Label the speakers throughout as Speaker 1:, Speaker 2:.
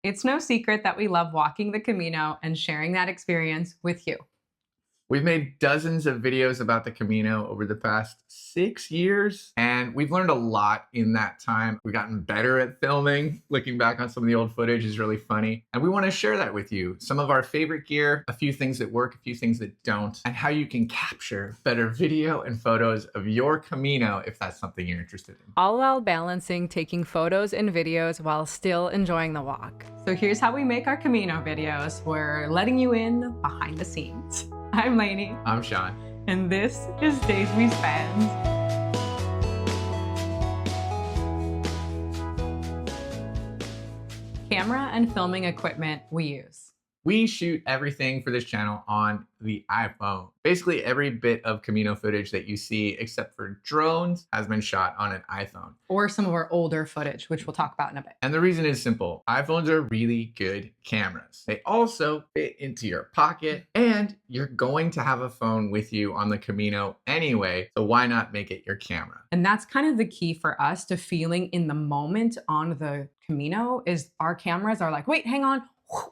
Speaker 1: It's no secret that we love walking the Camino and sharing that experience with you.
Speaker 2: We've made dozens of videos about the Camino over the past 6 years, and we've learned a lot in that time. We've gotten better at filming. Looking back on some of the old footage is really funny, and we want to share that with you. Some of our favorite gear, a few things that work, a few things that don't, and how you can capture better video and photos of your Camino if that's something you're interested in.
Speaker 1: All while balancing taking photos and videos while still enjoying the walk. So here's how we make our Camino videos. We're letting you in behind the scenes. I'm Lainey.
Speaker 2: I'm Shawn.
Speaker 1: And this is Days We Spend. Camera and filming equipment we use.
Speaker 2: We shoot everything for this channel on the iPhone. Basically, every bit of Camino footage that you see, except for drones, has been shot on an iPhone.
Speaker 1: Or some of our older footage, which we'll talk about in a bit.
Speaker 2: And the reason is simple. iPhones are really good cameras. They also fit into your pocket, and you're going to have a phone with you on the Camino anyway, so why not make it your camera?
Speaker 1: And that's kind of the key for us to feeling in the moment on the Camino is our cameras are like, wait, hang on.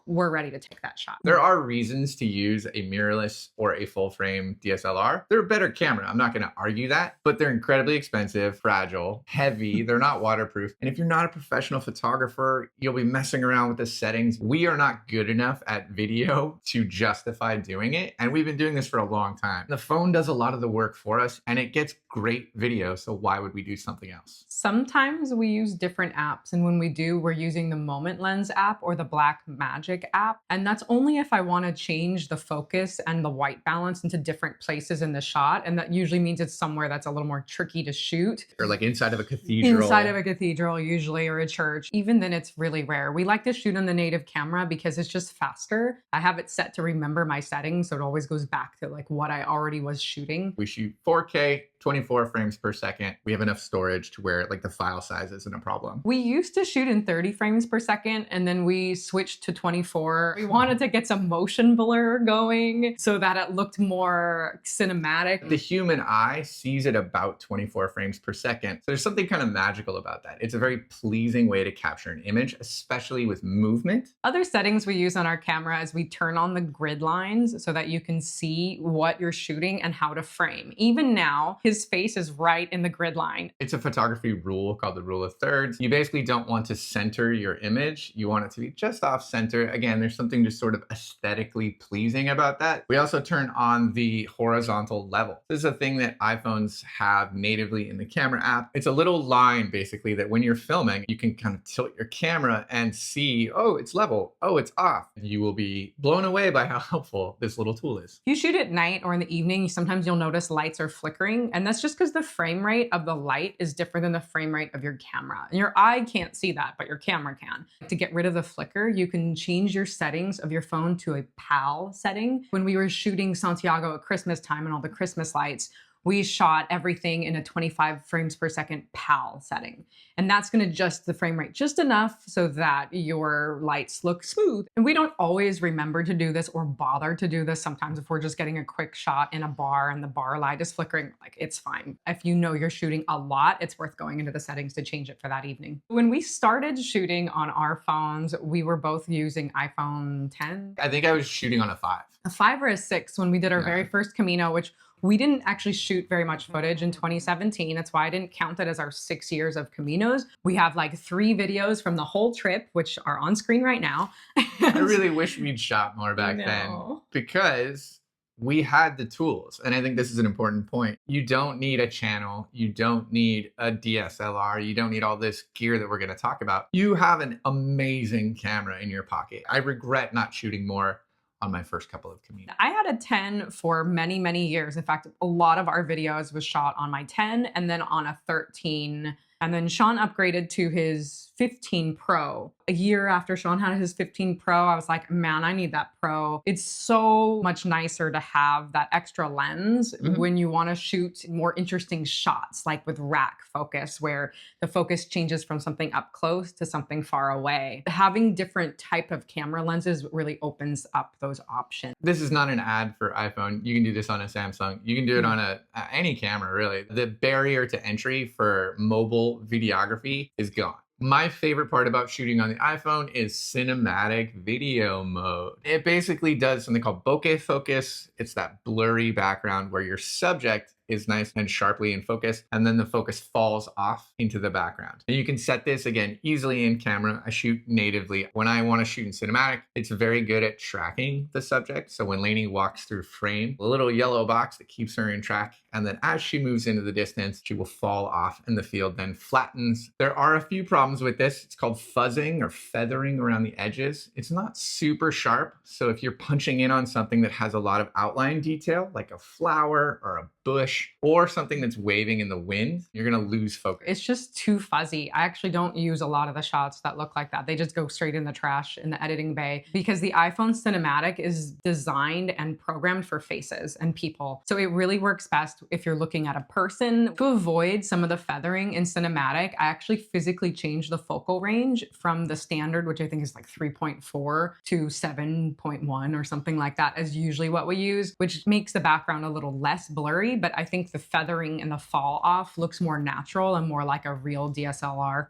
Speaker 1: We're ready to take that shot.
Speaker 2: There are reasons to use a mirrorless or a full frame DSLR. They're a better camera. I'm not going to argue that, but they're incredibly expensive, fragile, heavy. They're not waterproof. And if you're not a professional photographer, you'll be messing around with the settings. We are not good enough at video to justify doing it. And we've been doing this for a long time. The phone does a lot of the work for us and it gets great video. So why would we do something else?
Speaker 1: Sometimes we use different apps. And when we do, we're using the Moment Lens app or the Black Magic app. And that's only if I want to change the focus and the white balance into different places in the shot. And that usually means it's somewhere that's a little more tricky to shoot.
Speaker 2: Or like inside of a cathedral.
Speaker 1: Inside of a cathedral, usually, or a church. Even then, it's really rare. We like to shoot on the native camera because it's just faster. I have it set to remember my settings, so it always goes back to like what I already was shooting.
Speaker 2: We shoot 4K, 24 frames per second. We have enough storage to where like the file size isn't a problem.
Speaker 1: We used to shoot in 30 frames per second and then we switched to 24. We wanted to get some motion blur going so that it looked more cinematic.
Speaker 2: The human eye sees it about 24 frames per second. So there's something kind of magical about that. It's a very pleasing way to capture an image, especially with movement.
Speaker 1: Other settings we use on our camera is we turn on the grid lines so that you can see what you're shooting and how to frame. Even now, his face is right in the grid line.
Speaker 2: It's a photography rule called the rule of thirds. You basically don't want to center your image. You want it to be just off center. Again, there's something just sort of aesthetically pleasing about that. We also turn on the horizontal level. This is a thing that iPhones have natively in the camera app. It's a little line basically that when you're filming, you can kind of tilt your camera and see, oh, it's level. Oh, it's off. You will be blown away by how helpful this little tool is.
Speaker 1: If you shoot at night or in the evening, sometimes you'll notice lights are flickering. And that's just because the frame rate of the light is different than the frame rate of your camera. And your eye can't see that, but your camera can. To get rid of the flicker, you can change your settings of your phone to a PAL setting. When we were shooting Santiago at Christmas time and all the Christmas lights, we shot everything in a 25 frames per second PAL setting. And that's going to adjust the frame rate just enough so that your lights look smooth. And we don't always remember to do this or bother to do this. Sometimes if we're just getting a quick shot in a bar and the bar light is flickering, like it's fine. If you know you're shooting a lot, it's worth going into the settings to change it for that evening. When we started shooting on our phones, we were both using iPhone 10.
Speaker 2: I think I was shooting on a 5.
Speaker 1: A 5 or a 6 when we did our very first Camino, which we didn't actually shoot very much footage in 2017. That's why I didn't count it as our 6 years of Caminos. We have like 3 videos from the whole trip, which are on screen right now.
Speaker 2: I really wish we'd shot more back then because we had the tools. And I think this is an important point. You don't need a channel. You don't need a DSLR. You don't need all this gear that we're going to talk about. You have an amazing camera in your pocket. I regret not shooting more on my first couple of Caminos.
Speaker 1: I had a 10 for many, many years. In fact, a lot of our videos was shot on my 10 and then on a 13. And then Shawn upgraded to his 15 Pro. A year after Shawn had his 15 Pro, I was like, man, I need that Pro. It's so much nicer to have that extra lens when you want to shoot more interesting shots, like with rack focus, where the focus changes from something up close to something far away. Having different type of camera lenses really opens up those options.
Speaker 2: This is not an ad for iPhone. You can do this on a Samsung. You can do it on any camera, really. The barrier to entry for mobile videography is gone. My favorite part about shooting on the iPhone is cinematic video mode. It basically does something called bokeh focus. It's that blurry background where your subject is nice and sharply in focus, and then the focus falls off into the background. And you can set this again easily in camera. I shoot natively. When I want to shoot in cinematic, it's very good at tracking the subject. So when Lainey walks through frame, a little yellow box that keeps her in track, and then as she moves into the distance, she will fall off and the field then flattens. There are a few problems with this. It's called fuzzing or feathering around the edges. It's not super sharp. So if you're punching in on something that has a lot of outline detail, like a flower or a bush or something that's waving in the wind, you're going to lose focus.
Speaker 1: It's just too fuzzy. I actually don't use a lot of the shots that look like that. They just go straight in the trash in the editing bay because the iPhone cinematic is designed and programmed for faces and people. So it really works best if you're looking at a person. To avoid some of the feathering in cinematic, I actually physically changed the focal range from the standard, which I think is like 3.4 to 7.1 or something like that, as usually what we use, which makes the background a little less blurry. But I think the feathering and the fall off looks more natural and more like a real DSLR.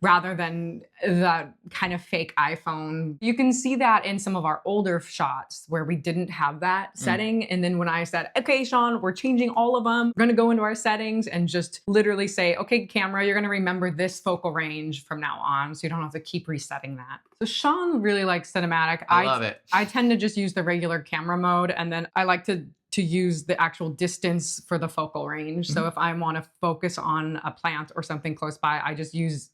Speaker 1: Rather than that kind of fake iPhone. You can see that in some of our older shots where we didn't have that setting. And then when I said, okay, Shawn, we're changing all of them. We're going to go into our settings and just literally say, okay, camera, you're going to remember this focal range from now on. So you don't have to keep resetting that. So Shawn really likes cinematic.
Speaker 2: I love it.
Speaker 1: I tend to just use the regular camera mode. And then I like to use the actual distance for the focal range. So if I want to focus on a plant or something close by, I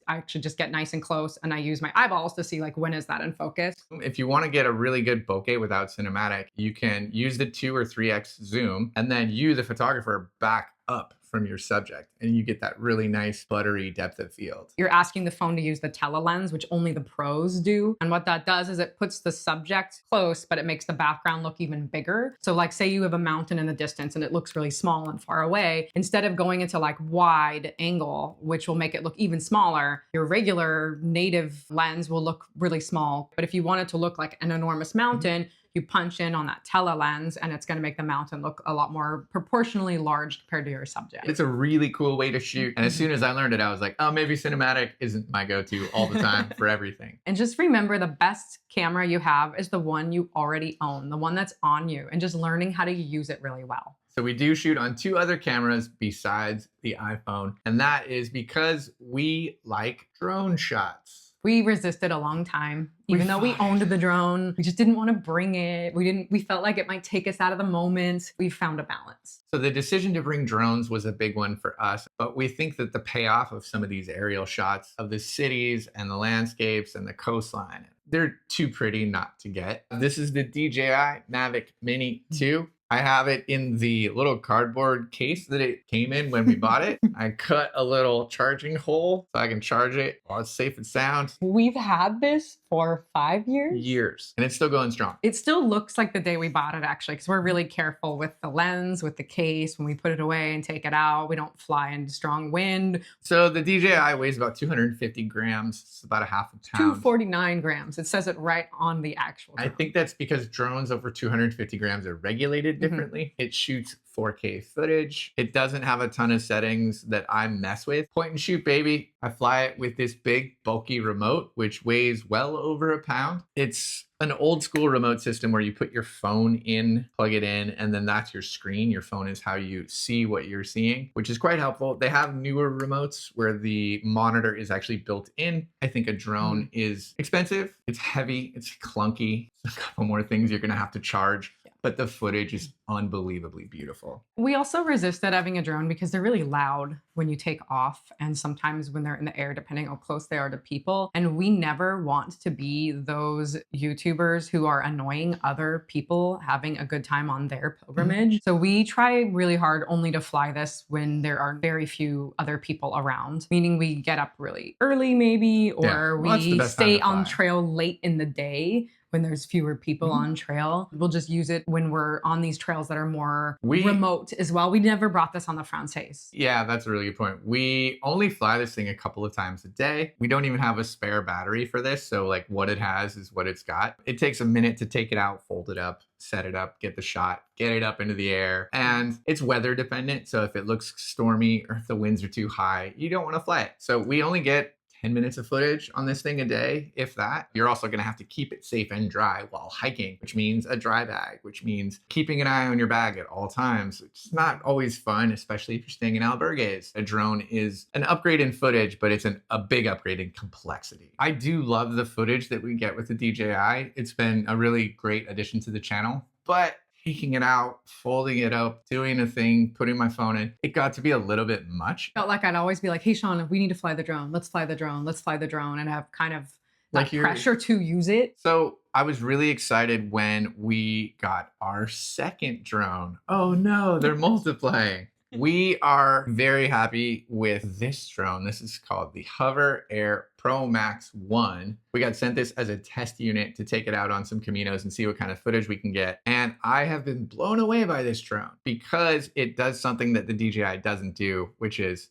Speaker 1: actually just get nice and close and I use my eyeballs to see like, when is that in focus?
Speaker 2: If you want to get a really good bokeh without cinematic, you can use the 2 or 3x zoom and then you, the photographer, back up from your subject and you get that really nice buttery depth of field.
Speaker 1: You're asking the phone to use the telelens, which only the pros do. And what that does is it puts the subject close, but it makes the background look even bigger. So like say you have a mountain in the distance and it looks really small and far away, instead of going into like wide angle, which will make it look even smaller, your regular native lens will look really small. But if you want it to look like an enormous mountain, you punch in on that telelens and it's going to make the mountain look a lot more proportionally large compared to your subject.
Speaker 2: It's a really cool way to shoot. And as soon as I learned it, I was like, oh, maybe cinematic isn't my go-to all the time for everything.
Speaker 1: And just remember, the best camera you have is the one you already own, the one that's on you, and just learning how to use it really well.
Speaker 2: So we do shoot on 2 other cameras besides the iPhone. And that is because we like drone shots.
Speaker 1: We resisted a long time, even though we owned the drone. We just didn't want to bring it. We felt like it might take us out of the moment. We found a balance.
Speaker 2: So the decision to bring drones was a big one for us, but we think that the payoff of some of these aerial shots of the cities and the landscapes and the coastline, they're too pretty not to get. This is the DJI Mavic Mini 2. I have it in the little cardboard case that it came in when we bought it. I cut a little charging hole so I can charge it while it's safe and sound.
Speaker 1: We've had this for 5 years?
Speaker 2: Years. And it's still going strong.
Speaker 1: It still looks like the day we bought it, actually, because we're really careful with the lens, with the case. When we put it away and take it out, we don't fly into strong wind.
Speaker 2: So the DJI weighs about 250 grams. It's about a half a pound.
Speaker 1: 249 grams. It says it right on the actual drone.
Speaker 2: I think that's because drones over 250 grams are regulated differently. It shoots 4K footage. It doesn't have a ton of settings that I mess with. Point and shoot, baby. I fly it with this big bulky remote, which weighs well over a pound. It's an old school remote system where you put your phone in, plug it in, and then that's your screen. Your phone is how you see what you're seeing, which is quite helpful. They have newer remotes where the monitor is actually built in. I think a drone is expensive. It's heavy. It's clunky. A couple more things you're going to have to charge. But the footage is unbelievably beautiful.
Speaker 1: We also resisted having a drone because they're really loud when you take off and sometimes when they're in the air, depending how close they are to people. And we never want to be those YouTubers who are annoying other people having a good time on their pilgrimage. So we try really hard only to fly this when there are very few other people around, meaning we get up really early maybe, or we stay on trail late in the day when there's fewer people on trail. We'll just use it when we're on these trails that are more remote as well. We never brought this on the Frances.
Speaker 2: Yeah, that's a really good point. We only fly this thing a couple of times a day. We don't even have a spare battery for this. So like what it has is what it's got. It takes a minute to take it out, fold it up, set it up, get the shot, get it up into the air. And it's weather dependent. So if it looks stormy or if the winds are too high, you don't want to fly it. So we only get 10 minutes of footage on this thing a day, if that. You're also going to have to keep it safe and dry while hiking, which means a dry bag, which means keeping an eye on your bag at all times. It's not always fun, especially if you're staying in albergues. A drone is an upgrade in footage, but it's a big upgrade in complexity. I do love the footage that we get with the DJI. It's been a really great addition to the channel, but taking it out, folding it up, doing a thing, putting my phone in, it got to be a little bit much.
Speaker 1: Felt like I'd always be like, hey, Shawn, we need to fly the drone. Let's fly the drone. Let's fly the drone. And have kind of that pressure to use it.
Speaker 2: So I was really excited when we got our second drone. Oh no, they're multiplying. We are very happy with this drone. This is called the Hover Air Pro Max 1. We got sent this as a test unit to take it out on some Caminos and see what kind of footage we can get. And I have been blown away by this drone because it does something that the DJI doesn't do, which is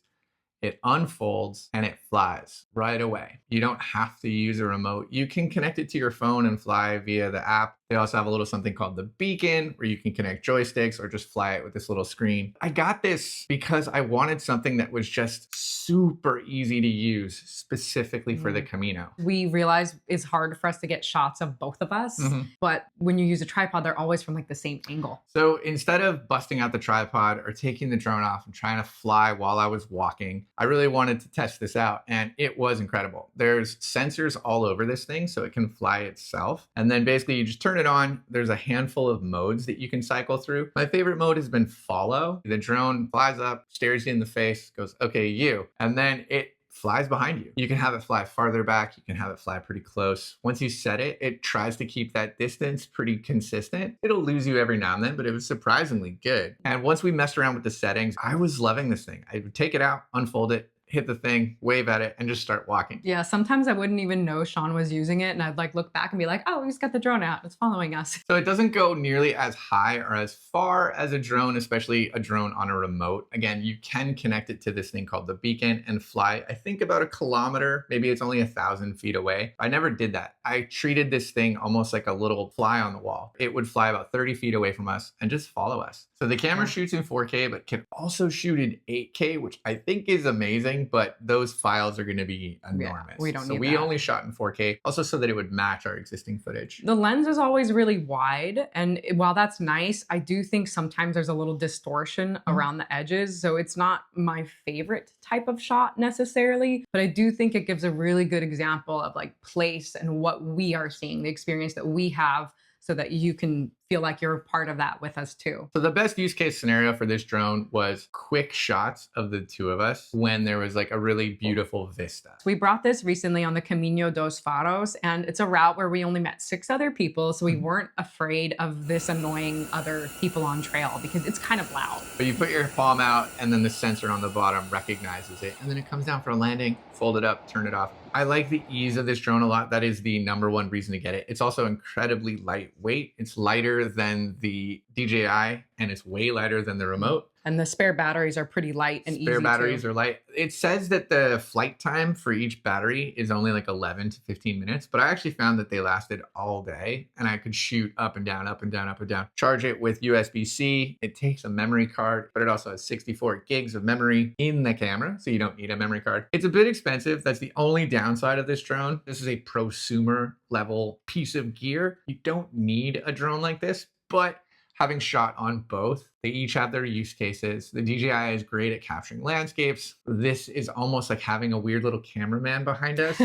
Speaker 2: it unfolds and it flies right away. You don't have to use a remote. You can connect it to your phone and fly via the app. They also have a little something called the beacon where you can connect joysticks or just fly it with this little screen. I got this because I wanted something that was just super easy to use specifically for the Camino.
Speaker 1: We realize it's hard for us to get shots of both of us, but when you use a tripod, they're always from like the same angle.
Speaker 2: So instead of busting out the tripod or taking the drone off and trying to fly while I was walking, I really wanted to test this out and it was incredible. There's sensors all over this thing so it can fly itself. And then basically you just turn it on. There's a handful of modes that you can cycle through. My favorite mode has been follow. The drone flies up, stares you in the face, goes, okay, you. And then it flies behind you. You can have it fly farther back. You can have it fly pretty close. Once you set it, it tries to keep that distance pretty consistent. It'll lose you every now and then, but it was surprisingly good. And once we messed around with the settings, I was loving this thing. I would take it out, unfold it, hit the thing, wave at it, and just start walking.
Speaker 1: Yeah, sometimes I wouldn't even know Shawn was using it, and I'd like look back and be like, oh, he's got the drone out. It's following us.
Speaker 2: So it doesn't go nearly as high or as far as a drone, especially a drone on a remote. Again, you can connect it to this thing called the beacon and fly, I think about 1 kilometer. Maybe it's only 1,000 feet away. I never did that. I treated this thing almost like a little fly on the wall. It would fly about 30 feet away from us and just follow us. So the camera shoots in 4K, but can also shoot in 8K, which I think is amazing, but those files are going to be enormous.
Speaker 1: Yeah, we don't need that.
Speaker 2: So we only shot in 4K, also so that it would match our existing footage.
Speaker 1: The lens is always really wide, and while that's nice, I do think sometimes there's a little distortion around the edges, so it's not my favorite type of shot necessarily, but I do think it gives a really good example of like place and what we are seeing, the experience that we have, so that you can feel like you're a part of that with us too.
Speaker 2: So the best use case scenario for this drone was quick shots of the two of us when there was like a really beautiful vista.
Speaker 1: We brought this recently on the Camino dos Faros, and it's a route where we only met 6 other people, so we weren't afraid of this annoying other people on trail because it's kind of loud.
Speaker 2: But you put your palm out and then the sensor on the bottom recognizes it, and then it comes down for a landing, fold it up, turn it off. I like the ease of this drone a lot. That is the #1 reason to get it. It's also incredibly lightweight. It's lighter than the DJI and it's way lighter than the remote.
Speaker 1: And the spare batteries are pretty light and easy.
Speaker 2: Spare batteries are light. It says that the flight time for each battery is only like 11 to 15 minutes, but I actually found that they lasted all day and I could shoot up and down, up and down, up and down. Charge it with USB-C. It takes a memory card, but it also has 64 gigs of memory in the camera, so you don't need a memory card. It's a bit expensive. That's the only downside of this drone. This is a prosumer level piece of gear. You don't need a drone like this, but having shot on both, they each have their use cases. The DJI is great at capturing landscapes. This is almost like having a weird little cameraman behind us.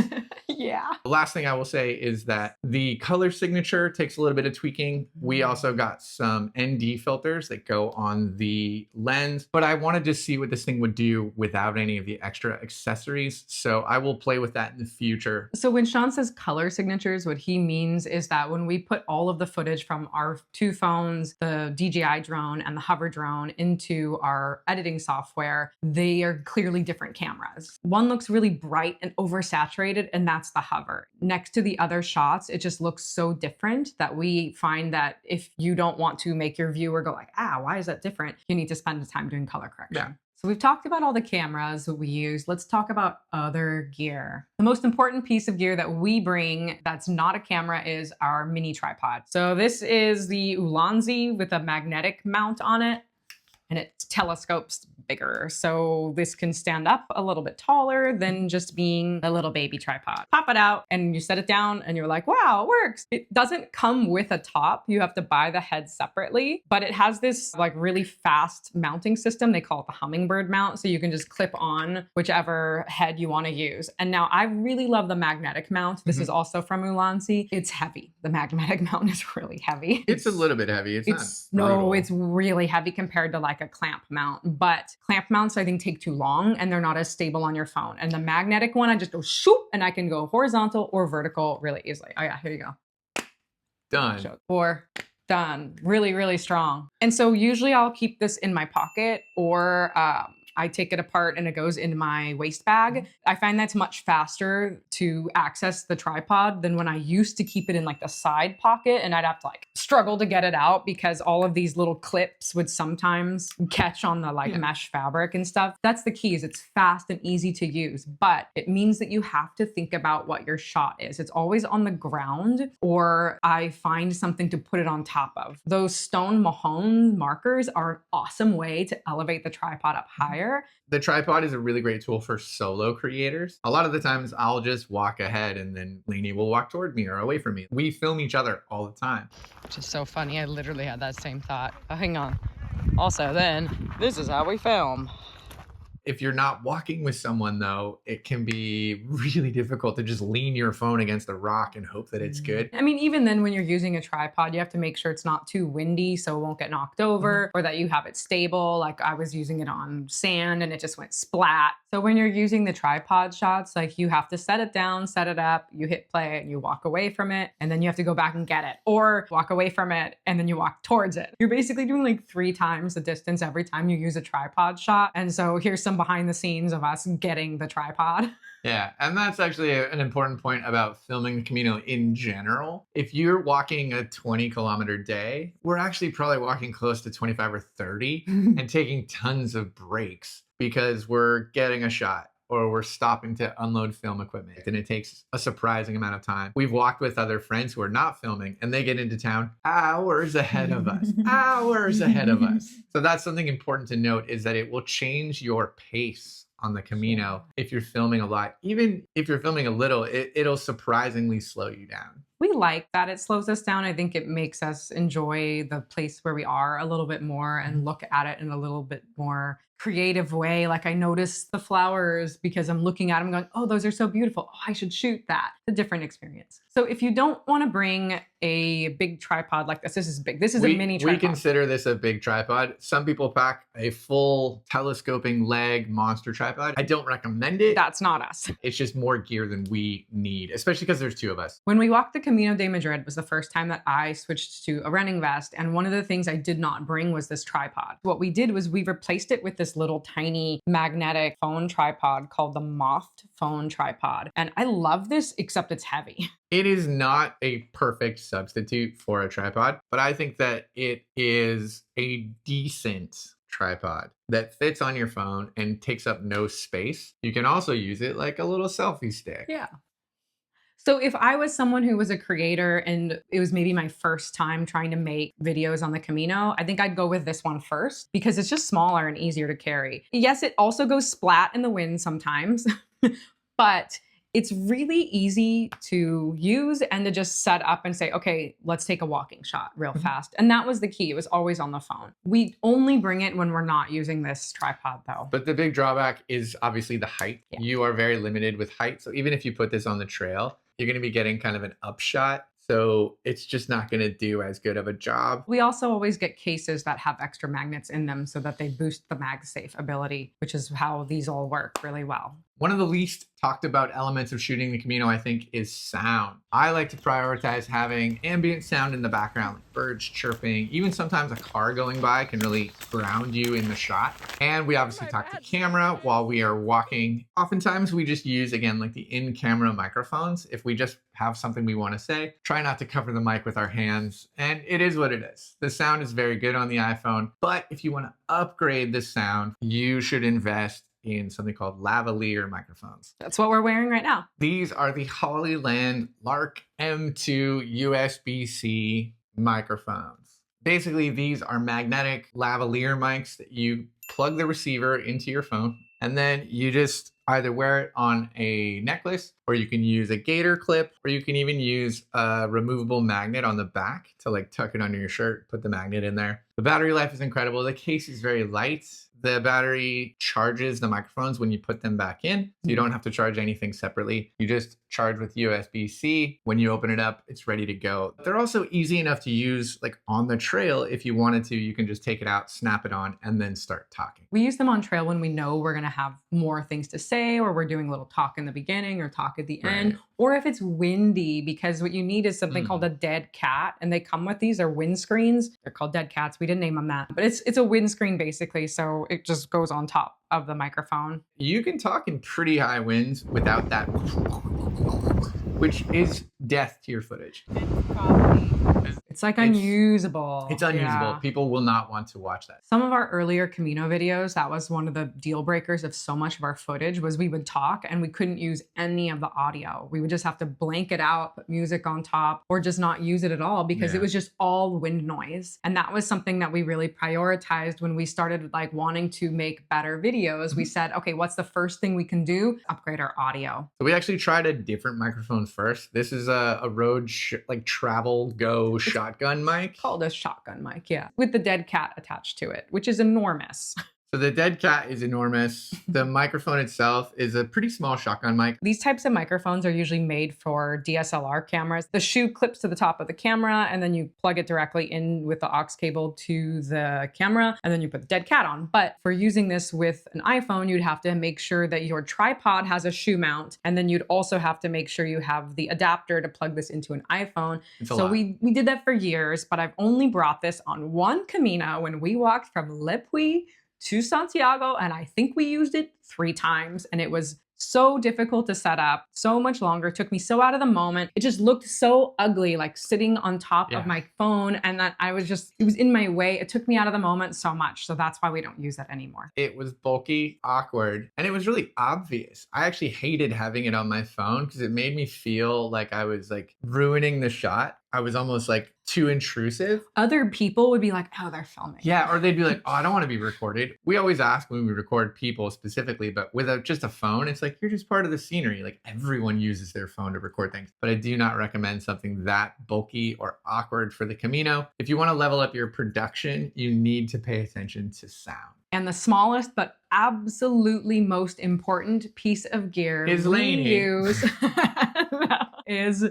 Speaker 1: Yeah.
Speaker 2: The last thing I will say is that the color signature takes a little bit of tweaking. We also got some ND filters that go on the lens, but I wanted to see what this thing would do without any of the extra accessories. So I will play with that in the future.
Speaker 1: So when Shawn says color signatures, what he means is that when we put all of the footage from our 2 phones, the DJI drone and the hover drone, into our editing software, they are clearly different cameras. One looks really bright and oversaturated, and that's the hover. Next to the other shots, it just looks so different that we find that if you don't want to make your viewer go like, why is that different? You need to spend the time doing color correction.
Speaker 2: Yeah.
Speaker 1: So we've talked about all the cameras that we use. Let's talk about other gear. The most important piece of gear that we bring that's not a camera is our mini tripod. So this is the Ulanzi with a magnetic mount on it, and it telescopes bigger. So this can stand up a little bit taller than just being a little baby tripod. Pop it out and you set it down and you're like, wow, it works. It doesn't come with a top. You have to buy the head separately, but it has this like really fast mounting system. They call it the hummingbird mount. So you can just clip on whichever head you want to use. And now I really love the magnetic mount. This is also from Ulanzi. It's heavy. The magnetic mount is really heavy.
Speaker 2: It's a little bit heavy. It's not
Speaker 1: no,
Speaker 2: brutal.
Speaker 1: it's really heavy compared to like a clamp mount. But clamp mounts I think take too long and they're not as stable on your phone. And the magnetic one, I just go shoop and I can go horizontal or vertical really easily. Oh yeah, here you go.
Speaker 2: Done.
Speaker 1: Or done. Really, really strong. And so usually I'll keep this in my pocket or I take it apart and it goes in my waist bag. I find that's much faster to access the tripod than when I used to keep it in like the side pocket and I'd have to like struggle to get it out because all of these little clips would sometimes catch on the like mesh fabric and stuff. That's the key is it's fast and easy to use, but it means that you have to think about what your shot is. It's always on the ground or I find something to put it on top of. Those stone Mahone markers are an awesome way to elevate the tripod up higher.
Speaker 2: The tripod is a really great tool for solo creators. A lot of the times I'll just walk ahead and then Lainey will walk toward me or away from me. We film each other all the time.
Speaker 1: Which is so funny. I literally had that same thought. Oh, hang on. Also, then this is how we film.
Speaker 2: If you're not walking with someone though, it can be really difficult to just lean your phone against a rock and hope that it's good.
Speaker 1: I mean, even then when you're using a tripod, you have to make sure it's not too windy so it won't get knocked over or that you have it stable. Like I was using it on sand and it just went splat. So when you're using the tripod shots, like you have to set it down, set it up, you hit play and you walk away from it and then you have to go back and get it or walk away from it and then you walk towards it. You're basically doing like 3 times the distance every time you use a tripod shot. And so here's some behind the scenes of us getting the tripod.
Speaker 2: Yeah, and that's actually an important point about filming the Camino in general. If you're walking a 20-kilometer day, we're actually probably walking close to 25 or 30 and taking tons of breaks because we're getting a shot or we're stopping to unload film equipment and it takes a surprising amount of time. We've walked with other friends who are not filming and they get into town hours ahead of us, hours ahead of us. So that's something important to note is that it will change your pace on the Camino if you're filming a lot. Even if you're filming a little, it'll surprisingly slow you down.
Speaker 1: We like that it slows us down. I think it makes us enjoy the place where we are a little bit more and look at it in a little bit more creative way. Like I notice the flowers because I'm looking at them going, oh, those are so beautiful. Oh, I should shoot that. It's a different experience. So if you don't want to bring a big tripod like this is big. This is a mini tripod.
Speaker 2: We consider this a big tripod. Some people pack a full telescoping leg monster tripod. I don't recommend it.
Speaker 1: That's not us.
Speaker 2: It's just more gear than we need, especially because there's 2 of us.
Speaker 1: When we walked the Camino de Madrid was the first time that I switched to a running vest. And one of the things I did not bring was this tripod. What we did was we replaced it with this little tiny magnetic phone tripod called the Moft phone tripod. And I love this, except it's heavy.
Speaker 2: It is not a perfect substitute for a tripod, but I think that it is a decent tripod that fits on your phone and takes up no space. You can also use it like a little selfie stick.
Speaker 1: Yeah. So if I was someone who was a creator and it was maybe my first time trying to make videos on the Camino, I think I'd go with this one first because it's just smaller and easier to carry. Yes, it also goes splat in the wind sometimes, but it's really easy to use and to just set up and say, okay, let's take a walking shot real fast. And that was the key. It was always on the phone. We only bring it when we're not using this tripod though.
Speaker 2: But the big drawback is obviously the height. Yeah. You are very limited with height. So even if you put this on the trail, you're going to be getting kind of an upshot. So it's just not going to do as good of a job.
Speaker 1: We also always get cases that have extra magnets in them so that they boost the MagSafe ability, which is how these all work really well.
Speaker 2: One of the least talked about elements of shooting the Camino, I think, is sound. I like to prioritize having ambient sound in the background, like birds chirping, even sometimes a car going by can really ground you in the shot. And we obviously talk to camera while we are walking. Oftentimes we just use, again, like the in-camera microphones. If we just have something we want to say, try not to cover the mic with our hands. And it is what it is. The sound is very good on the iPhone, but if you want to upgrade the sound, you should invest in something called lavalier microphones.
Speaker 1: That's what we're wearing right now.
Speaker 2: These are the Hollyland Lark M2 USB-C microphones. Basically, these are magnetic lavalier mics that you plug the receiver into your phone, and then you just either wear it on a necklace, or you can use a gator clip, or you can even use a removable magnet on the back to like tuck it under your shirt, put the magnet in there. The battery life is incredible. The case is very light. The battery charges the microphones when you put them back in. So you don't have to charge anything separately. You just charge with USB-C. When you open it up, it's ready to go. They're also easy enough to use like on the trail. If you wanted to, you can just take it out, snap it on, and then start talking.
Speaker 1: We use them on trail when we know we're gonna have more things to say, or we're doing a little talk in the beginning or talk at the end, or if it's windy, because what you need is something called a dead cat, and they come with these are windscreens. They're called dead cats. We didn't name them that, but it's a windscreen basically, so it just goes on top of the microphone.
Speaker 2: You can talk in pretty high winds without that, which is death to your footage.
Speaker 1: It's like unusable.
Speaker 2: It's unusable.
Speaker 1: Yeah.
Speaker 2: People will not want to watch that.
Speaker 1: Some of our earlier Camino videos, that was one of the deal breakers of so much of our footage, was we would talk and we couldn't use any of the audio. We would just have to blank it out, put music on top, or just not use it at all because it was just all wind noise. And that was something that we really prioritized when we started like wanting to make better videos. We said, okay, what's the first thing we can do? Upgrade our audio.
Speaker 2: So we actually tried a different microphone first. This is a Rode like travel go shotgun mic.
Speaker 1: Called a shotgun mic, yeah. With the dead cat attached to it, which is enormous.
Speaker 2: So the dead cat is enormous. The microphone itself is a pretty small shotgun mic.
Speaker 1: These types of microphones are usually made for DSLR cameras. The shoe clips to the top of the camera, and then you plug it directly in with the aux cable to the camera, and then you put the dead cat on. But for using this with an iPhone, you'd have to make sure that your tripod has a shoe mount, and then you'd also have to make sure you have the adapter to plug this into an iPhone. So we did that for years, but I've only brought this on one Camino when we walked from Le Puy to Santiago, and I think we used it 3 times, and it was so difficult to set up, so much longer, took me so out of the moment. It just looked so ugly, like sitting on top of my phone, and that I was just, it was in my way. It took me out of the moment so much, so that's why we don't use it anymore.
Speaker 2: It was bulky, awkward, and it was really obvious. I actually hated having it on my phone because it made me feel like I was like ruining the shot. I was almost like too intrusive.
Speaker 1: Other people would be like, oh, they're filming.
Speaker 2: Yeah, or they'd be like, oh, I don't want to be recorded. We always ask when we record people specifically, but with just a phone, it's like, you're just part of the scenery. Like everyone uses their phone to record things. But I do not recommend something that bulky or awkward for the Camino. If you want to level up your production, you need to pay attention to sound.
Speaker 1: And the smallest but absolutely most important piece of gear
Speaker 2: is Lainey.
Speaker 1: Use is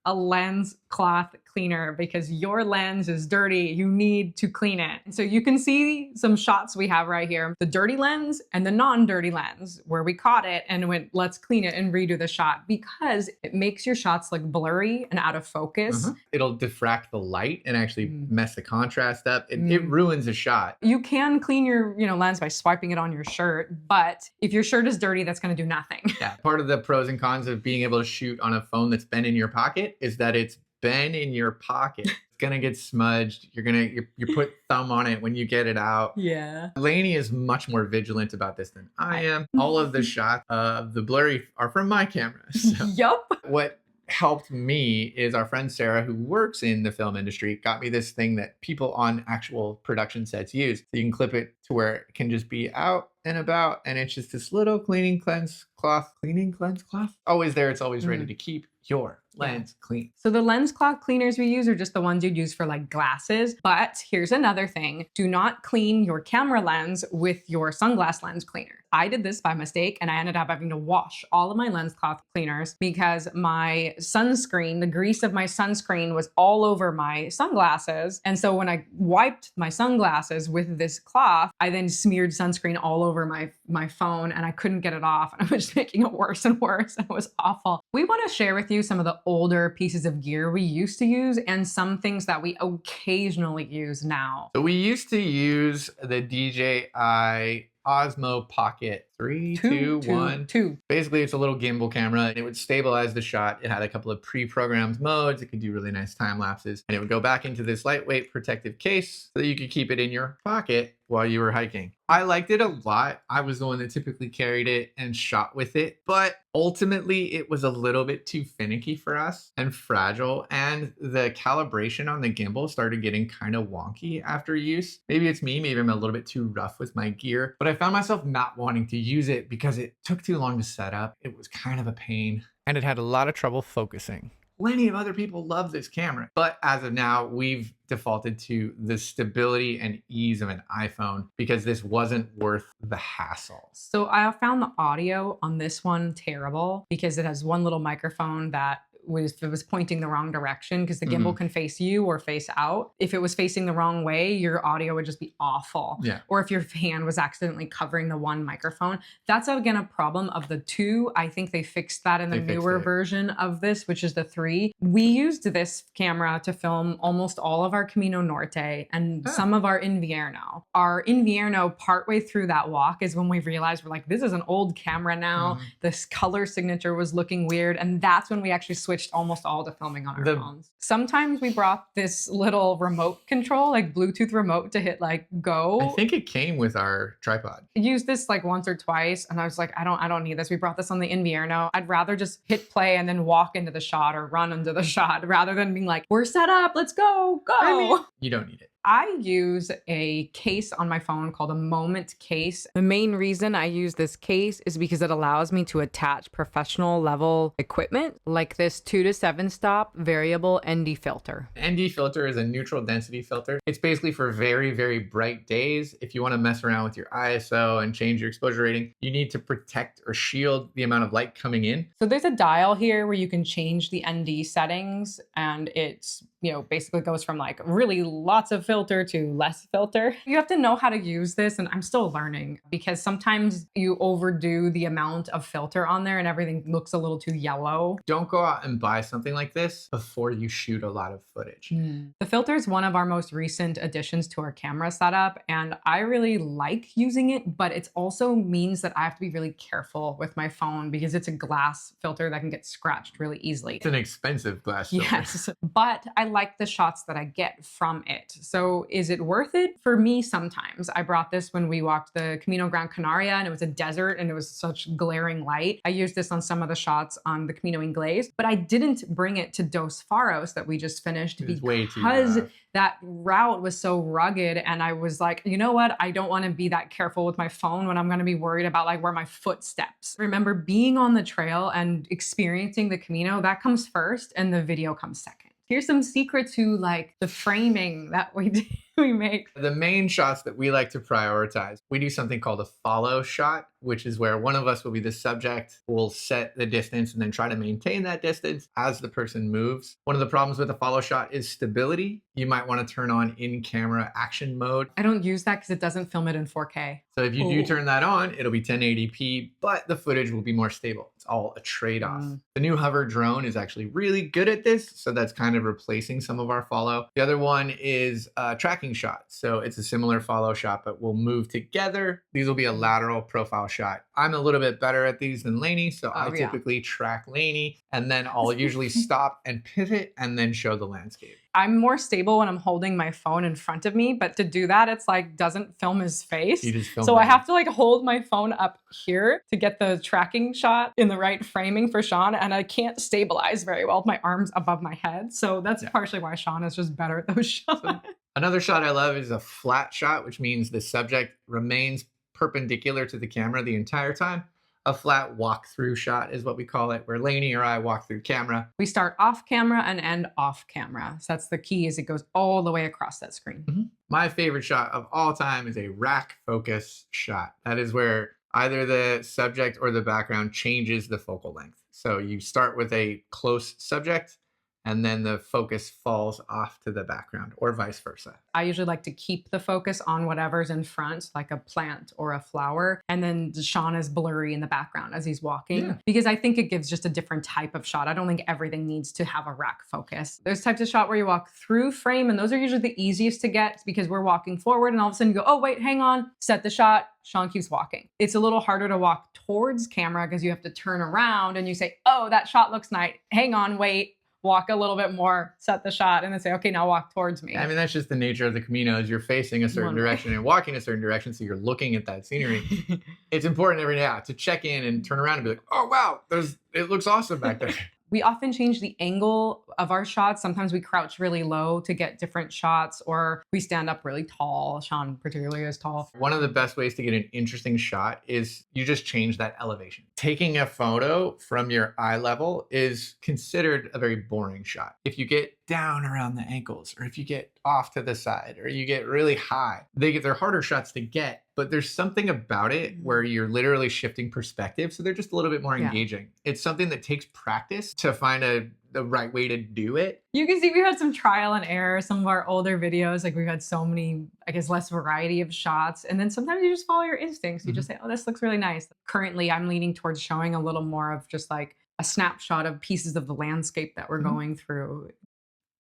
Speaker 1: a lens cloth cleaner, because your lens is dirty. You need to clean it. And so you can see some shots we have right here, the dirty lens and the non-dirty lens, where we caught it and went, let's clean it and redo the shot, because it makes your shots look blurry and out of focus.
Speaker 2: It'll diffract the light and actually mess the contrast up. It ruins a shot.
Speaker 1: You can clean your lens by swiping it on your shirt, but if your shirt is dirty, that's going to do nothing.
Speaker 2: Yeah. Part of the pros and cons of being able to shoot on a phone that's been in your pocket is that it's been in your pocket. It's gonna get smudged. You put thumb on it when you get it out.
Speaker 1: Yeah.
Speaker 2: Lainey is much more vigilant about this than I am. All of the shots of the blurry are from my camera. So
Speaker 1: Yup.
Speaker 2: what helped me is our friend Sarah, who works in the film industry, got me this thing that people on actual production sets use. So you can clip it to where it can just be out and about, and it's just this little cleaning cleanse cloth. Always there. It's always ready to keep your lens clean.
Speaker 1: So the lens cloth cleaners we use are just the ones you'd use for like glasses. But here's another thing. Do not clean your camera lens with your sunglass lens cleaner. I did this by mistake, and I ended up having to wash all of my lens cloth cleaners because my sunscreen, the grease of my sunscreen was all over my sunglasses. And so when I wiped my sunglasses with this cloth, I then smeared sunscreen all over my phone, and I couldn't get it off. And I was making it worse and worse. It was awful. We want to share with you some of the older pieces of gear we used to use and some things that we occasionally use now.
Speaker 2: So we used to use the DJI Osmo Pocket Three, two, one.
Speaker 1: Two.
Speaker 2: Basically, it's a little gimbal camera and it would stabilize the shot. It had a couple of pre-programmed modes. It could do really nice time lapses and it would go back into this lightweight protective case so that you could keep it in your pocket while you were hiking. I liked it a lot. I was the one that typically carried it and shot with it, but ultimately it was a little bit too finicky for us and fragile. And the calibration on the gimbal started getting kind of wonky after use. Maybe it's me, maybe I'm a little bit too rough with my gear, but I found myself not wanting to use it because it took too long to set up. It was kind of a pain and it had a lot of trouble focusing. Plenty of other people love this camera, but as of now, we've defaulted to the stability and ease of an iPhone because this wasn't worth the hassle.
Speaker 1: So I found the audio on this one terrible because it has one little microphone that if it was pointing the wrong direction, because the gimbal can face you or face out. If it was facing the wrong way, your audio would just be awful.
Speaker 2: Yeah.
Speaker 1: Or if your hand was accidentally covering the one microphone. That's again a problem of the 2. I think they fixed that in the newer version of this, which is the 3. We used this camera to film almost all of our Camino Norte and some of our Invierno. Our Invierno, partway through that walk, is when we realized we're like, this is an old camera now. This color signature was looking weird. And that's when we actually switched almost all to filming on our phones. Sometimes we brought this little remote control, like Bluetooth remote, to hit like go.
Speaker 2: I think it came with our tripod.
Speaker 1: I used this like once or twice and I was like, I don't need this. We brought this on the Invierno. I'd rather just hit play and then walk into the shot or run into the shot rather than being like, we're set up, let's go.
Speaker 2: I mean, you don't need it.
Speaker 1: I use a case on my phone called a Moment case. The main reason I use this case is because it allows me to attach professional level equipment like this 2 to 7 stop variable ND filter.
Speaker 2: ND filter is a neutral density filter. It's basically for very, very bright days. If you want to mess around with your ISO and change your exposure rating, you need to protect or shield the amount of light coming in.
Speaker 1: So there's a dial here where you can change the ND settings and it's, basically goes from like really lots of filter to less filter. You have to know how to use this, and I'm still learning because sometimes you overdo the amount of filter on there and everything looks a little too yellow.
Speaker 2: Don't go out and buy something like this before you shoot a lot of footage.
Speaker 1: The filter is one of our most recent additions to our camera setup, and I really like using it, but it also means that I have to be really careful with my phone because it's a glass filter that can get scratched really easily.
Speaker 2: It's an expensive glass filter.
Speaker 1: Yes, but I like the shots that I get from it. So is it worth it? For me, sometimes. I brought this when we walked the Camino Gran Canaria and it was a desert and it was such glaring light. I used this on some of the shots on the Camino Inglés, but I didn't bring it to Dos Faros that we just finished because that route was so rugged. And I was like, you know what? I don't want to be that careful with my phone when I'm going to be worried about like where my footsteps. Remember, being on the trail and experiencing the Camino, that comes first and the video comes second. Here's some secret to like the framing that we make.
Speaker 2: The main shots that we like to prioritize, we do something called a follow shot, which is where one of us will be the subject, will set the distance and then try to maintain that distance as the person moves. One of the problems with a follow shot is stability. You might want to turn on in-camera action mode.
Speaker 1: I don't use that because it doesn't film it in 4K.
Speaker 2: So if you do turn that on, it'll be 1080p, but the footage will be more stable. It's all a trade-off. The new hover drone is actually really good at this, so that's kind of replacing some of our follow. The other one is tracking shot. So it's a similar follow shot, but we'll move together. These will be a lateral profile shot. I'm a little bit better at these than Lainey, so I typically track Lainey, and then I'll usually stop and pivot and then show the landscape.
Speaker 1: I'm more stable when I'm holding my phone in front of me, but to do that, it's like doesn't film his face.
Speaker 2: You just film
Speaker 1: so I have to like hold my phone up here to get the tracking shot in the right framing for Shawn, and I can't stabilize very well with my arms above my head. So that's partially why Shawn is just better at those shots.
Speaker 2: So, another shot I love is a flat shot, which means the subject remains perpendicular to the camera the entire time. A flat walk-through shot is what we call it, where Lainey or I walk through camera.
Speaker 1: We start off camera and end off camera. So that's the key, is it goes all the way across that screen.
Speaker 2: My favorite shot of all time is a rack focus shot. That is where either the subject or the background changes the focal length. So you start with a close subject and then the focus falls off to the background, or vice versa.
Speaker 1: I usually like to keep the focus on whatever's in front, like a plant or a flower, and then Shawn is blurry in the background as he's walking, because I think it gives just a different type of shot. I don't think everything needs to have a rack focus. There's types of shot where you walk through frame, and those are usually the easiest to get because we're walking forward and all of a sudden you go, oh wait, hang on, set the shot, Shawn keeps walking. It's a little harder to walk towards camera because you have to turn around and you say, oh, that shot looks nice, hang on, wait, walk a little bit more, set the shot, and then say, okay, now walk towards me.
Speaker 2: I mean, that's just the nature of the Camino, is you're facing a certain direction and walking a certain direction, so you're looking at that scenery. It's important every now to check in and turn around and be like, oh wow, it looks awesome back there.
Speaker 1: We often change the angle of our shots. Sometimes we crouch really low to get different shots, or we stand up really tall. Shawn particularly is tall.
Speaker 2: One of the best ways to get an interesting shot is you just change that elevation. Taking a photo from your eye level is considered a very boring shot. If you get down around the ankles, or if you get off to the side, or you get really high, they're harder shots to get, but there's something about it where you're literally shifting perspective, so they're just a little bit more engaging. It's something that takes practice to find the right way to do it.
Speaker 1: You can see we had some trial and error. Some of our older videos, like we've had so many, I guess, less variety of shots. And then sometimes you just follow your instincts. You just say, oh, this looks really nice. Currently, I'm leaning towards showing a little more of just like a snapshot of pieces of the landscape that we're going through.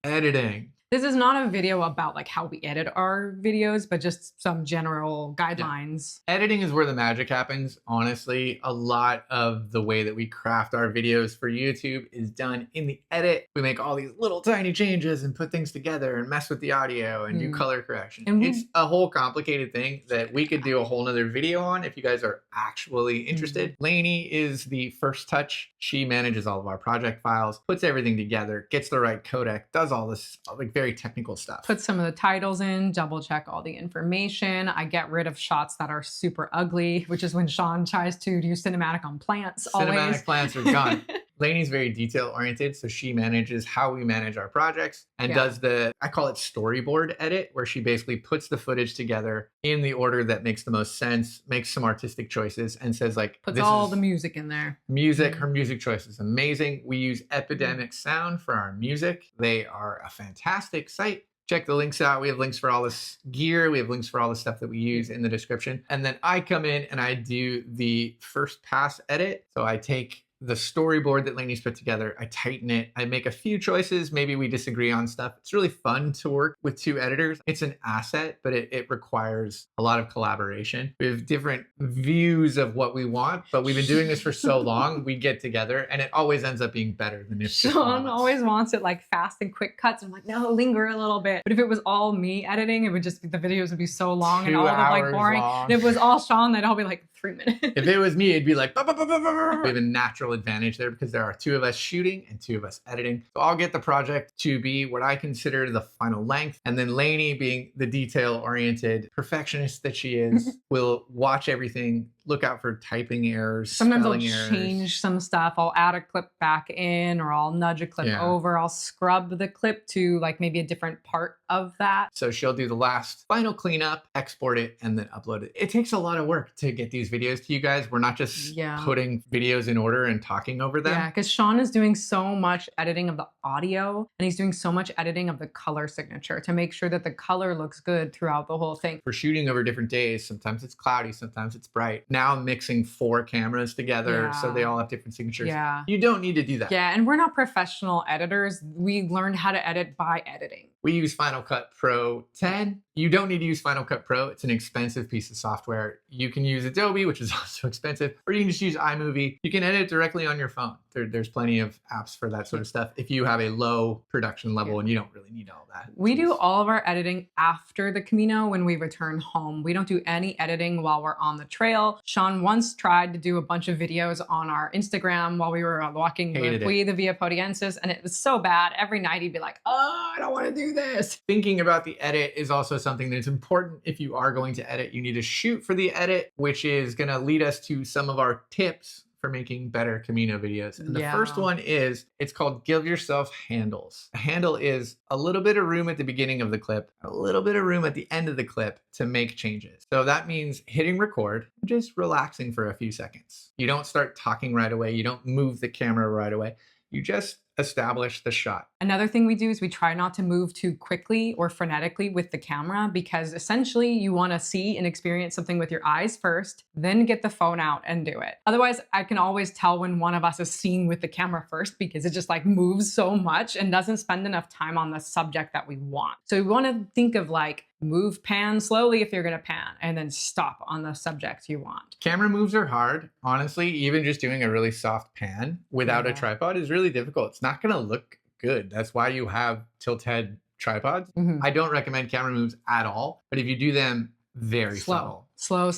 Speaker 2: Editing.
Speaker 1: This is not a video about like how we edit our videos, but just some general guidelines.
Speaker 2: Yeah. Editing is where the magic happens. Honestly, a lot of the way that we craft our videos for YouTube is done in the edit. We make all these little tiny changes and put things together and mess with the audio and do color correction. And it's a whole complicated thing that we could do a whole nother video on if you guys are actually interested. Lainey is the first touch. She manages all of our project files, puts everything together, gets the right codec, does all this like very technical stuff.
Speaker 1: Put some of the titles in, double check all the information. I get rid of shots that are super ugly, which is when Shawn tries to do cinematic on plants.
Speaker 2: Cinematic plants are gone. Lainey's very detail oriented, so she manages how we manage our projects and does I call it storyboard edit, where she basically puts the footage together in the order that makes the most sense, makes some artistic choices, and says like,
Speaker 1: puts all the music in there.
Speaker 2: Music, her music choice is amazing. We use Epidemic Sound for our music. They are a fantastic site. Check the links out. We have links for all this gear. We have links for all the stuff that we use in the description. And then I come in and I do the first pass edit. So I take the storyboard that Lainey's put together, I tighten it, I make a few choices, maybe we disagree on stuff. It's really fun to work with two editors. It's an asset, but it requires a lot of collaboration. We have different views of what we want, but we've been doing this for so long, we get together and it always ends up being better than if
Speaker 1: Shawn always wants it like fast and quick cuts. I'm like, no, linger a little bit. But if it was all me editing, it would just be, the videos would be so long and all of them like boring. And if it was all Shawn, they'd all be like 3 minutes.
Speaker 2: If it was me, it'd be like, bah, bah, bah, bah, bah. We have a natural advantage there because there are two of us shooting and two of us editing. So I'll get the project to be what I consider the final length. And then Lainey, being the detail-oriented perfectionist that she is, will watch everything, look out for typing errors,
Speaker 1: sometimes I'll
Speaker 2: errors.
Speaker 1: Change some stuff. I'll add a clip back in, or I'll nudge a clip over. I'll scrub the clip to like maybe a different part of that.
Speaker 2: So she'll do the last final cleanup, export it, and then upload it. It takes a lot of work to get these videos to you guys. We're not just putting videos in order and talking over them.
Speaker 1: Yeah, because Shawn is doing so much editing of the audio, and he's doing so much editing of the color signature to make sure that the color looks good throughout the whole thing.
Speaker 2: For shooting over different days, sometimes it's cloudy, sometimes it's bright. Now I'm mixing 4 cameras together so they all have different signatures.
Speaker 1: Yeah.
Speaker 2: You don't need to do that.
Speaker 1: Yeah, and we're not professional editors. We learned how to edit by editing.
Speaker 2: We use Final Cut Pro 10. You don't need to use Final Cut Pro. It's an expensive piece of software. You can use Adobe, which is also expensive, or you can just use iMovie. You can edit directly on your phone. There's plenty of apps for that sort of stuff if you have a low production level and you don't really need all that.
Speaker 1: We do all of our editing after the Camino when we return home. We don't do any editing while we're on the trail. Shawn once tried to do a bunch of videos on our Instagram while we were walking the Via Podiensis, and it was so bad. Every night he'd be like, oh, I don't want to do this.
Speaker 2: Thinking about the edit is also something that's important. If you are going to edit, you need to shoot for the edit, which is going to lead us to some of our tips for making better Camino videos. And the first one is, it's called give yourself handles. A handle is a little bit of room at the beginning of the clip, a little bit of room at the end of the clip to make changes. So that means hitting record, just relaxing for a few seconds. You don't start talking right away. You don't move the camera right away. You just establish the shot.
Speaker 1: Another thing we do is we try not to move too quickly or frenetically with the camera, because essentially you want to see and experience something with your eyes first, then get the phone out and do it. Otherwise, I can always tell when one of us is seeing with the camera first, because it just like moves so much and doesn't spend enough time on the subject that we want. So we want to think of like move, pan slowly if you're going to pan, and then stop on the subject you want.
Speaker 2: Camera moves are hard. Honestly, even just doing a really soft pan without a tripod is really difficult. It's not going to look good. That's why you have tilt head tripods. I don't recommend camera moves at all, but if you do them, very subtle.
Speaker 1: Slow.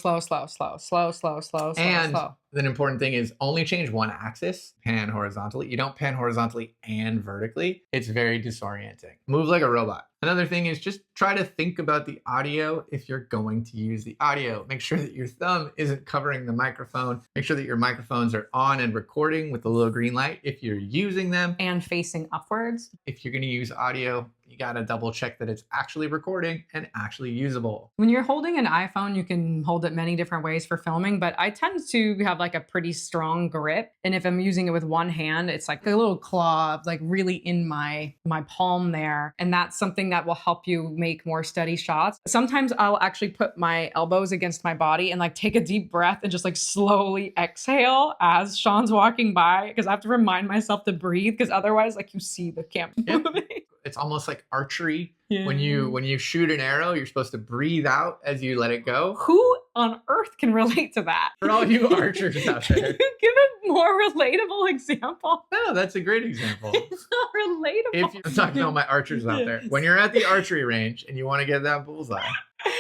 Speaker 2: And the important thing is only change one axis, pan horizontally. You don't pan horizontally and vertically. It's very disorienting. Move like a robot. Another thing is just try to think about the audio if you're going to use the audio. Make sure that your thumb isn't covering the microphone. Make sure that your microphones are on and recording with the little green light if you're using them.
Speaker 1: And facing upwards.
Speaker 2: If you're going to use audio, you got to double check that it's actually recording and actually usable.
Speaker 1: When you're holding an iPhone, you can hold it many different ways for filming, but I tend to have like a pretty strong grip. And if I'm using it with one hand, it's like a little claw, like really in my palm there. And that's something that will help you make more steady shots. Sometimes I'll actually put my elbows against my body and like take a deep breath and just like slowly exhale as Shawn's walking by, because I have to remind myself to breathe, because otherwise like you see the camera moving.
Speaker 2: It's almost like archery. Yeah. When you shoot an arrow, you're supposed to breathe out as you let it go.
Speaker 1: Who on earth can relate to that?
Speaker 2: For all you archers out there.
Speaker 1: Can you give a more relatable example?
Speaker 2: No, that's a great example.
Speaker 1: It's not relatable.
Speaker 2: I'm talking to all my archers out there. When you're at the archery range and you want to get that bullseye,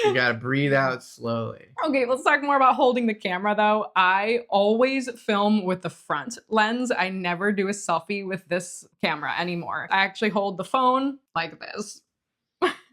Speaker 2: you got to breathe out slowly.
Speaker 1: Okay, let's talk more about holding the camera though. I always film with the front lens. I never do a selfie with this camera anymore. I actually hold the phone like this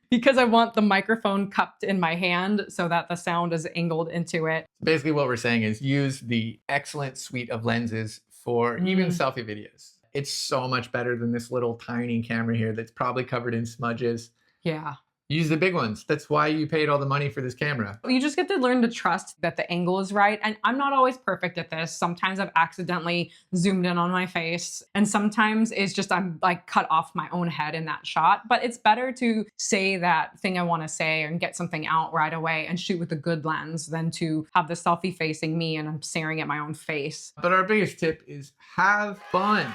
Speaker 1: because I want the microphone cupped in my hand so that the sound is angled into it.
Speaker 2: Basically what we're saying is use the excellent suite of lenses for even selfie videos. It's so much better than this little tiny camera here that's probably covered in smudges.
Speaker 1: Yeah.
Speaker 2: Use the big ones. That's why you paid all the money for this camera.
Speaker 1: You just get to learn to trust that the angle is right. And I'm not always perfect at this. Sometimes I've accidentally zoomed in on my face. And sometimes it's just I'm like cut off my own head in that shot. But it's better to say that thing I want to say and get something out right away and shoot with a good lens than to have the selfie facing me and I'm staring at my own face.
Speaker 2: But our biggest tip is have fun.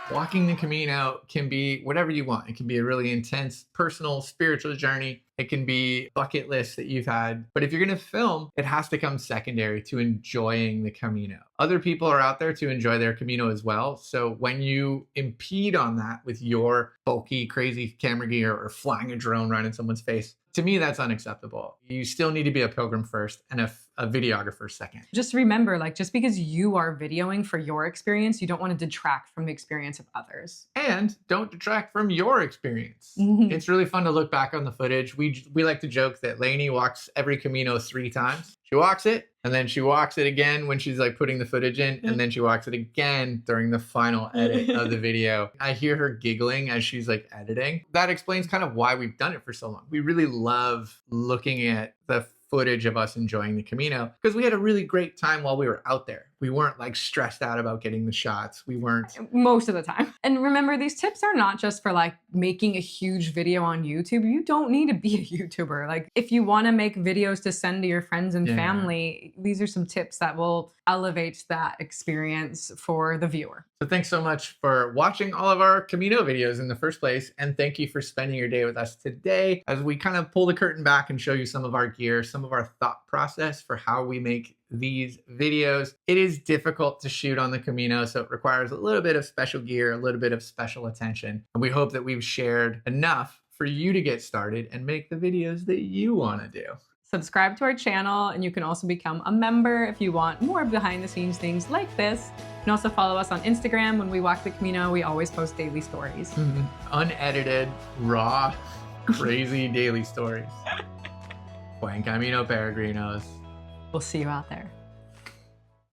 Speaker 2: Walking the Camino can be whatever you want. It can be a really intense, personal, spiritual journey. It can be bucket lists that you've had. But if you're going to film, it has to come secondary to enjoying the Camino. Other people are out there to enjoy their Camino as well. So when you impede on that with your bulky, crazy camera gear or flying a drone right in someone's face, to me, that's unacceptable. You still need to be a pilgrim first and a videographer second.
Speaker 1: Just remember, like, just because you are videoing for your experience, you don't want to detract from the experience of others.
Speaker 2: And don't detract from your experience. It's really fun to look back on the footage. We like to joke that Lainey walks every Camino 3 times. She walks it, and then she walks it again when she's like putting the footage in, and then she walks it again during the final edit of the video. I hear her giggling as she's like editing. That explains kind of why we've done it for so long. We really love looking at the footage of us enjoying the Camino because we had a really great time while we were out there. We weren't like stressed out about getting the shots. We weren't.
Speaker 1: Most of the time. And remember, these tips are not just for like making a huge video on YouTube. You don't need to be a YouTuber. Like if you want to make videos to send to your friends and family, these are some tips that will elevate that experience for the viewer.
Speaker 2: So thanks so much for watching all of our Camino videos in the first place. And thank you for spending your day with us today as we kind of pull the curtain back and show you some of our gear, some of our thought process for how we make these videos. It is difficult to shoot on the Camino, so it requires a little bit of special gear, a little bit of special attention. And we hope that we've shared enough for you to get started and make the videos that you want to do.
Speaker 1: Subscribe to our channel, and you can also become a member if you want more behind the scenes things like this. You can also follow us on Instagram. When we walk the Camino, we always post daily stories.
Speaker 2: Unedited, raw, crazy daily stories. Buen Camino, peregrinos.
Speaker 1: We'll see you out there.